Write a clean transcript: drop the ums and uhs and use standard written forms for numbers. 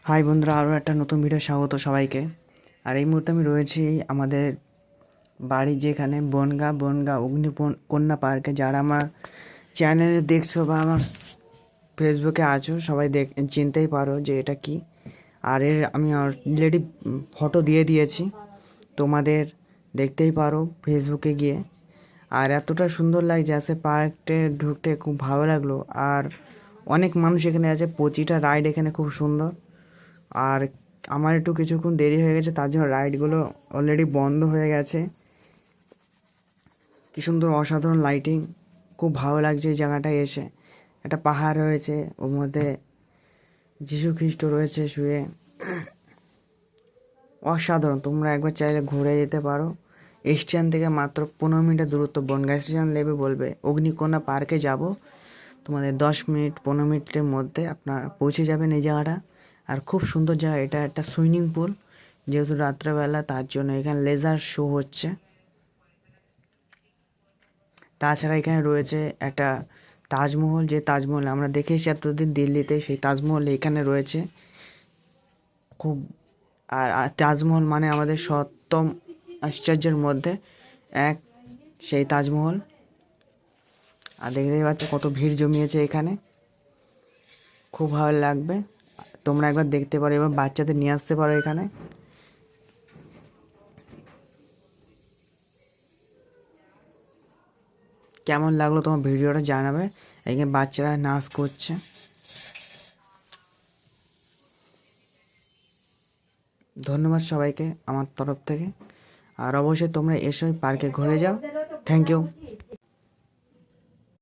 High বন্ধুরা, আরও একটা নতুন ভিডিও স্বাগত সবাইকে। আর এই মুহূর্তে আমি রয়েছি আমাদের বাড়ি যেখানে বনগাঁ কন্যা পার্কে। যারা আমার চ্যানেলে দেখছো বা আমার ফেসবুকে আছো সবাই চিনতেই পারো যে এটা কি। আর আমি অলরেডি ফটো দিয়ে দিয়েছি, তোমাদের দেখতেই পারো ফেসবুকে গিয়ে। আর এতটা সুন্দর লাগছে, আসে পার্কটে ঢুকতে খুব ভালো লাগলো। আর অনেক মানুষ এখানে আছে, প্রতিটা রাইড এখানে খুব সুন্দর। আর আমার একটু কিছুক্ষণ দেরি হয়ে গেছে, তার জন্য রাইডগুলো অলরেডি বন্ধ হয়ে গেছে। কি সুন্দর অসাধারণ লাইটিং, খুব ভালো লাগছে এই জায়গাটায় এসে। একটা পাহাড় রয়েছে, ওর মধ্যে যীশু খ্রিস্ট রয়েছে শুয়ে। অসাধারণ, তোমরা একবার চাইলে ঘুরে যেতে পারো। স্টেশন থেকে মাত্র 15 মিনিটের দূরত্ব। বনগাঁ স্টেশন নেবে, বলবে অগ্নিকোণা পার্কে যাব, তোমাদের 10 মিনিট 15 মিনিটের মধ্যে আপনারা পৌঁছে যাবেন এই জায়গাটা। আর খুব সুন্দর জায়গা, এটা একটা সুইমিং পুল, যেহেতু রাত্রেবেলা তার জন্য এখানে লেজার শো হচ্ছে। তাছাড়া এখানে রয়েছে একটা তাজমহল, যে তাজমহল আমরা দেখেছি এতদিন দিল্লিতে, সেই তাজমহল এখানে রয়েছে। খুব আর তাজমহল মানে আমাদের সপ্তম আশ্চর্যের মধ্যে এক, সেই তাজমহল। আর দেখতেই পাচ্ছ কত ভিড় জমিয়েছে এখানে, খুব ভালো লাগবে। তোমরা একবার দেখতে পারো, এবার বাচ্চাদের নিয়ে আসতে পারো এখানে। কেমন লাগলো তোমার ভিডিওটা জানাবে। এখানে বাচ্চারা নাচ করছে। ধন্যবাদ সবাইকে আমার তরফ থেকে। আর অবশ্যই তোমরা এসে পার্কে ঘুরে যাও। Thank you.